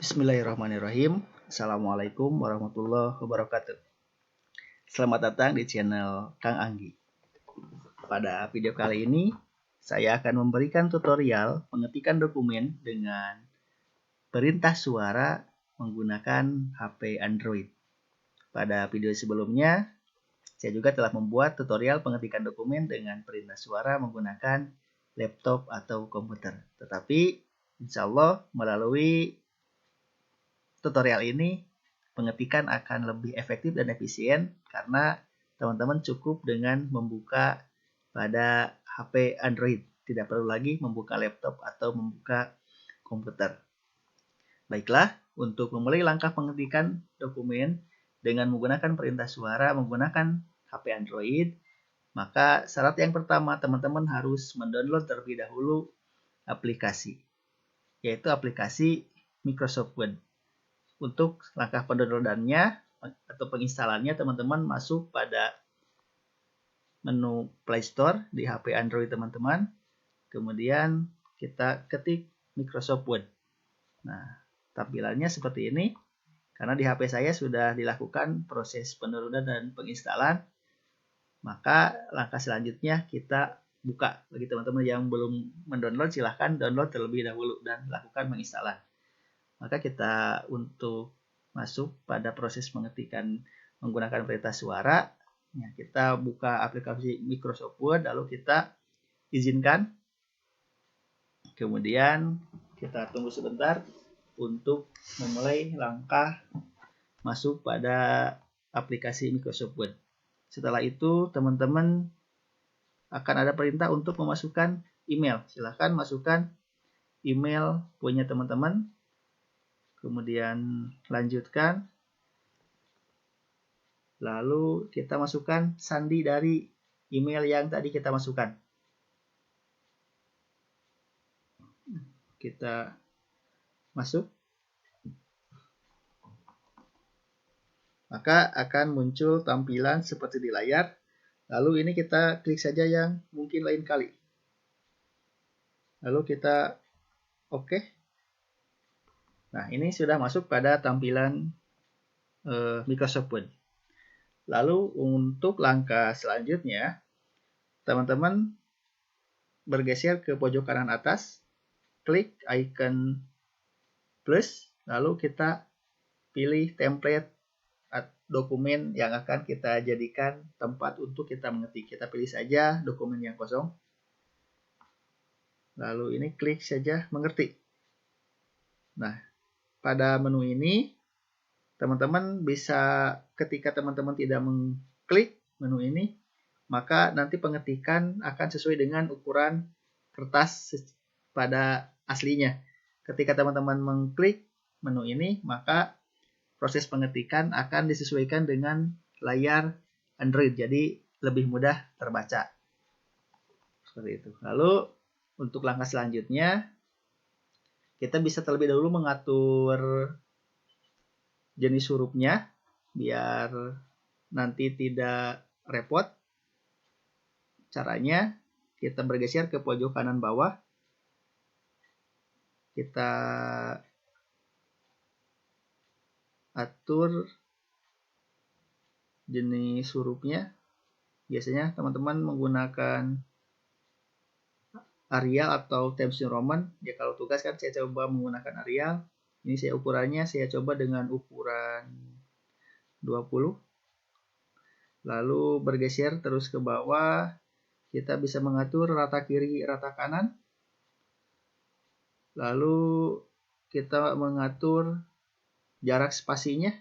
Bismillahirrahmanirrahim. Assalamualaikum warahmatullahi wabarakatuh. Selamat datang di channel Kang Anggi. Pada video kali ini, saya akan memberikan tutorial pengetikan dokumen dengan perintah suara menggunakan HP Android. Pada video sebelumnya, saya juga telah membuat tutorial pengetikan dokumen dengan perintah suara menggunakan laptop atau komputer. Tetapi, insya Allah melalui tutorial ini pengetikan akan lebih efektif dan efisien karena teman-teman cukup dengan membuka pada HP Android. Tidak perlu lagi membuka laptop atau membuka komputer. Baiklah, untuk memulai langkah pengetikan dokumen dengan menggunakan perintah suara menggunakan HP Android, maka syarat yang pertama teman-teman harus mendownload terlebih dahulu aplikasi, yaitu aplikasi Microsoft Word. Untuk langkah pendownloadannya atau penginstalannya, teman-teman masuk pada menu Play Store di HP Android teman-teman. Kemudian kita ketik Microsoft Word. Nah, tampilannya seperti ini. Karena di HP saya sudah dilakukan proses penurunan dan penginstalan, maka langkah selanjutnya kita buka. Bagi teman-teman yang belum mendownload, silahkan download terlebih dahulu dan lakukan penginstalan. Maka kita untuk masuk pada proses pengetikan menggunakan perintah suara, ya, kita buka aplikasi Microsoft Word, lalu kita izinkan. Kemudian kita tunggu sebentar untuk memulai langkah masuk pada aplikasi Microsoft Word. Setelah itu teman-teman akan ada perintah untuk memasukkan email. Silahkan masukkan email punya teman-teman. Kemudian lanjutkan. Lalu kita masukkan sandi dari email yang tadi kita masukkan. Kita masuk. Maka akan muncul tampilan seperti di layar. Lalu ini kita klik saja yang mungkin lain kali. Lalu kita oke. Nah, ini sudah masuk pada tampilan Microsoft Word. Lalu untuk langkah selanjutnya, teman-teman bergeser ke pojok kanan atas, klik icon plus, lalu kita pilih template dokumen yang akan kita jadikan tempat untuk kita mengetik. Kita pilih saja dokumen yang kosong. Lalu ini klik saja mengetik. Nah, pada menu ini, teman-teman bisa ketika teman-teman tidak mengklik menu ini, maka nanti pengetikan akan sesuai dengan ukuran kertas pada aslinya. Ketika teman-teman mengklik menu ini, maka proses pengetikan akan disesuaikan dengan layar Android, jadi lebih mudah terbaca. Seperti itu. Lalu untuk langkah selanjutnya, kita bisa terlebih dahulu mengatur jenis hurufnya biar nanti tidak repot. Caranya kita bergeser ke pojok kanan bawah. Kita atur jenis hurufnya. Biasanya teman-teman menggunakan Arial atau Times New Roman. Ya, kalau tugas kan saya coba menggunakan Arial. Ini saya ukurannya saya coba dengan ukuran 20. Lalu bergeser terus ke bawah. Kita bisa mengatur rata kiri, rata kanan. Lalu kita mengatur jarak spasinya.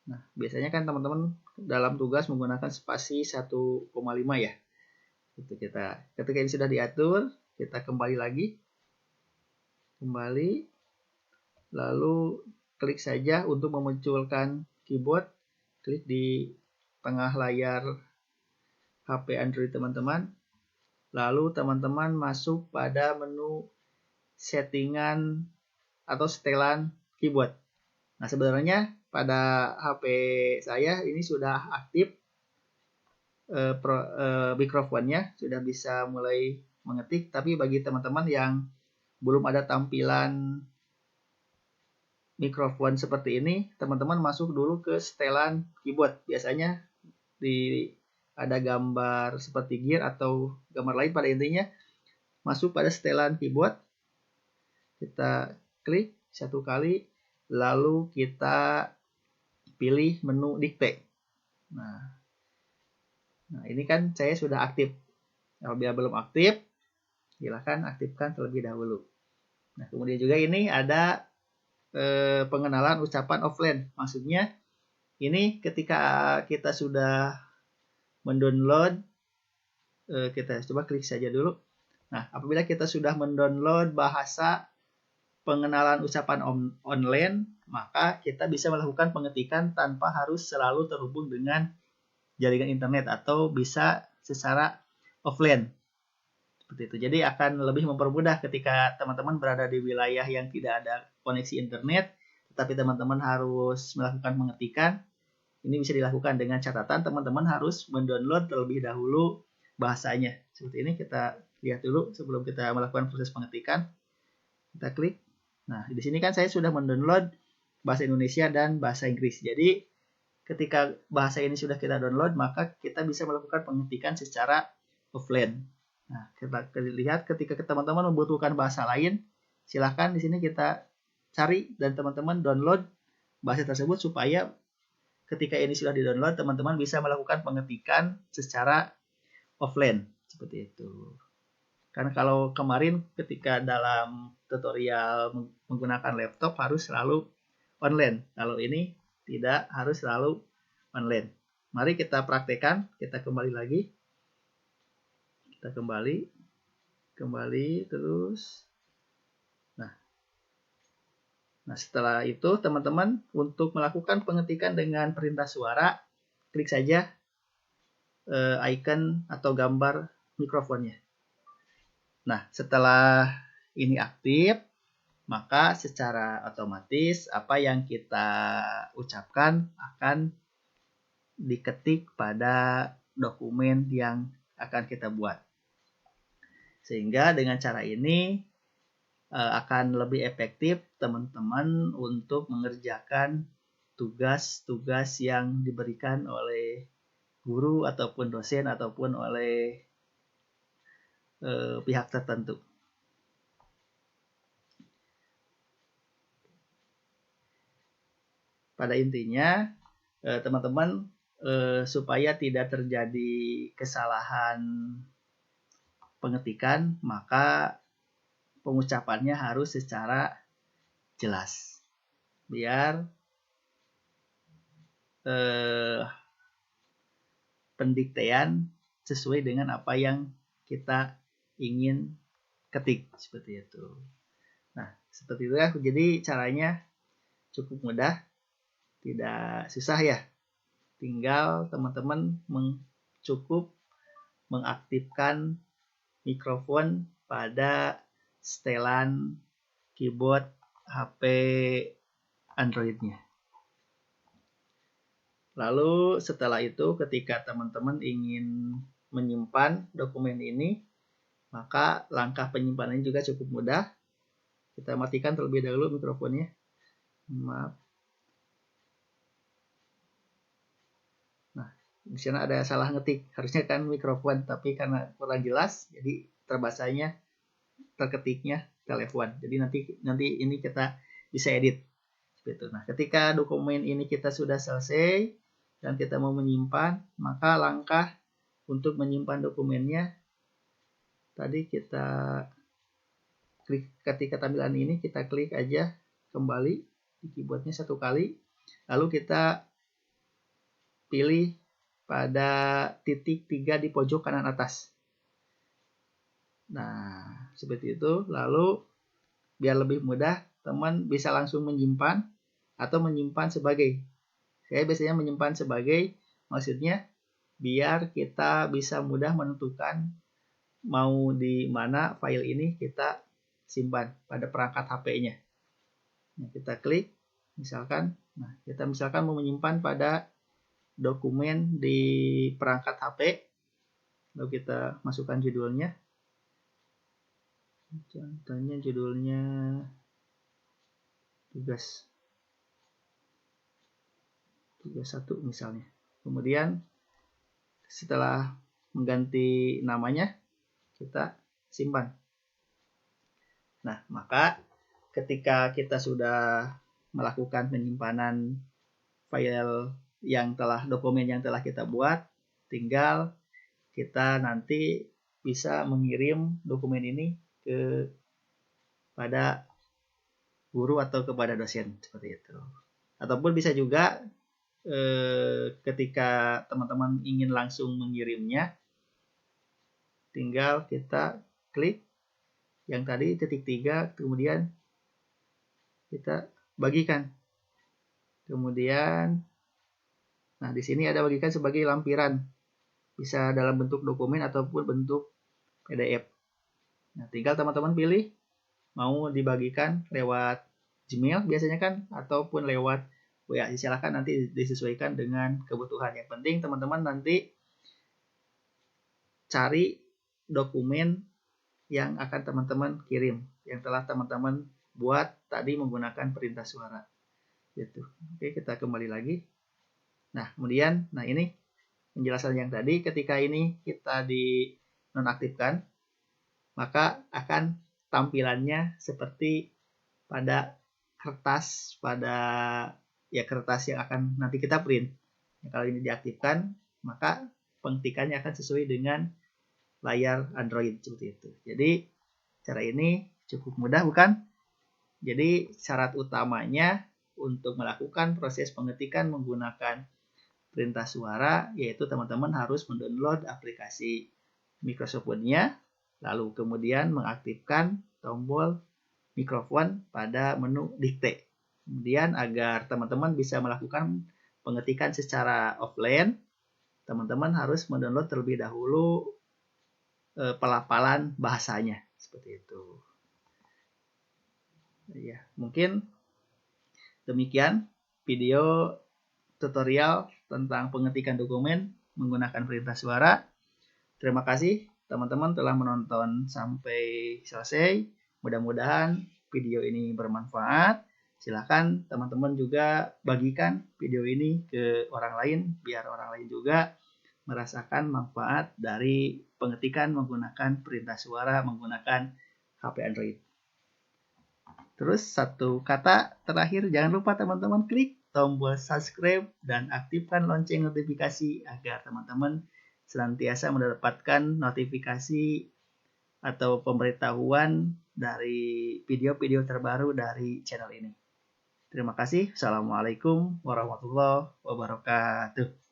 Nah, biasanya kan teman-teman dalam tugas menggunakan spasi 1,5 ya. Itu ketika ini sudah diatur, kita kembali lagi. Kembali. Lalu klik saja untuk memunculkan keyboard. Klik di tengah layar HP Android teman-teman. Lalu teman-teman masuk pada menu settingan atau setelan keyboard. Nah, sebenarnya pada HP saya ini sudah aktif mikrofonnya, sudah bisa mulai mengetik. Tapi bagi teman-teman yang belum ada tampilan mikrofon seperti ini, teman-teman masuk dulu ke setelan keyboard. Biasanya ada gambar seperti gear atau gambar lain, pada intinya masuk pada setelan keyboard. Kita klik satu kali, lalu kita pilih menu dikte. Nah ini kan saya sudah aktif. Apabila belum aktif, silakan aktifkan terlebih dahulu. Nah, kemudian juga ini ada pengenalan ucapan offline. Maksudnya ini ketika kita sudah mendownload, kita coba klik saja dulu. Nah, apabila kita sudah mendownload bahasa pengenalan ucapan online, maka kita bisa melakukan pengetikan tanpa harus selalu terhubung dengan jaringan internet atau bisa secara offline. Seperti itu. Jadi akan lebih mempermudah ketika teman-teman berada di wilayah yang tidak ada koneksi internet, tetapi teman-teman harus melakukan pengetikan. Ini bisa dilakukan dengan catatan teman-teman harus mendownload terlebih dahulu bahasanya. Seperti ini kita lihat dulu sebelum kita melakukan proses pengetikan. Kita klik. Nah, di sini kan saya sudah mendownload bahasa Indonesia dan bahasa Inggris. Jadi ketika bahasa ini sudah kita download, maka kita bisa melakukan pengetikan secara offline. Nah, kita lihat ketika teman-teman membutuhkan bahasa lain, silahkan di sini kita cari dan teman-teman download bahasa tersebut supaya ketika ini sudah di-download, teman-teman bisa melakukan pengetikan secara offline. Seperti itu. Karena kalau kemarin ketika dalam tutorial menggunakan laptop harus selalu online. Kalau ini tidak harus selalu online. Mari kita praktekkan, kita kembali lagi. Kita kembali terus. Nah, setelah itu teman-teman untuk melakukan pengetikan dengan perintah suara, klik saja icon atau gambar mikrofonnya. Nah, setelah ini aktif, maka secara otomatis apa yang kita ucapkan akan diketik pada dokumen yang akan kita buat. Sehingga dengan cara ini akan lebih efektif teman-teman untuk mengerjakan tugas-tugas yang diberikan oleh guru ataupun dosen ataupun oleh pihak tertentu. Pada intinya teman-teman supaya tidak terjadi kesalahan pengetikan, maka pengucapannya harus secara jelas. Biar pendiktean sesuai dengan apa yang kita ingin ketik. Seperti itu. Nah, seperti itu ya. Jadi caranya cukup mudah. Tidak susah ya. Tinggal teman-teman cukup mengaktifkan mikrofon pada setelan keyboard HP Android-nya. Lalu setelah itu ketika teman-teman ingin menyimpan dokumen ini, maka langkah penyimpanannya juga cukup mudah. Kita matikan terlebih dahulu mikrofonnya. Maaf. Nah, di sana ada salah ngetik. Harusnya kan mikrofon, tapi karena kurang jelas, jadi terbacanya, terketiknya telepon. Jadi nanti ini kita bisa edit. Gitu. Nah, ketika dokumen ini kita sudah selesai dan kita mau menyimpan, maka langkah untuk menyimpan dokumennya tadi kita klik ketika tampilan ini, kita klik aja kembali di keyboardnya satu kali, lalu kita pilih pada titik 3 di pojok kanan atas. Nah, seperti itu. Lalu biar lebih mudah, teman bisa langsung menyimpan atau menyimpan sebagai. Saya biasanya menyimpan sebagai, maksudnya biar kita bisa mudah menentukan mau di mana file ini kita simpan pada perangkat HP-nya. Nah, kita klik, misalkan, kita misalkan mau menyimpan pada dokumen di perangkat HP, lalu kita masukkan judulnya. Contohnya judulnya tugas. 31 misalnya. Kemudian setelah mengganti namanya, kita simpan. Nah, maka ketika kita sudah melakukan penyimpanan file dokumen yang telah kita buat, tinggal kita nanti bisa mengirim dokumen ini kepada guru atau kepada dosen seperti itu. Ataupun bisa juga ketika teman-teman ingin langsung mengirimnya, tinggal kita klik yang tadi titik 3, kemudian kita bagikan. Kemudian, nah di sini ada bagikan sebagai lampiran, bisa dalam bentuk dokumen ataupun bentuk PDF. Nah, tinggal teman-teman pilih mau dibagikan lewat Gmail biasanya kan, ataupun lewat WA. Silakan nanti disesuaikan dengan kebutuhan. Yang penting teman-teman nanti cari dokumen yang akan teman-teman kirim, yang telah teman-teman buat tadi menggunakan perintah suara. Gitu. Oke, kita kembali lagi. Nah, kemudian, ini penjelasan yang tadi, ketika ini kita dinonaktifkan, maka akan tampilannya seperti pada kertas, kertas yang akan nanti kita print. Kalau ini diaktifkan, maka pengetikannya akan sesuai dengan layar Android seperti itu. Jadi cara ini cukup mudah, bukan? Jadi syarat utamanya untuk melakukan proses pengetikan menggunakan perintah suara yaitu teman-teman harus mendownload aplikasi Microsoft Word-nya, lalu kemudian mengaktifkan tombol mikrofon pada menu dikte. Kemudian agar teman-teman bisa melakukan pengetikan secara offline, teman-teman harus mendownload terlebih dahulu pelafalan bahasanya seperti itu. Ya, mungkin demikian video tutorial tentang pengetikan dokumen menggunakan perintah suara. Terima kasih teman-teman telah menonton sampai selesai. Mudah-mudahan video ini bermanfaat. Silakan teman-teman juga bagikan video ini ke orang lain biar orang lain juga merasakan manfaat dari pengetikan menggunakan perintah suara menggunakan HP Android. Terus satu kata terakhir, jangan lupa teman-teman klik tombol subscribe dan aktifkan lonceng notifikasi agar teman-teman senantiasa mendapatkan notifikasi atau pemberitahuan dari video-video terbaru dari channel ini. Terima kasih. Assalamualaikum warahmatullahi wabarakatuh.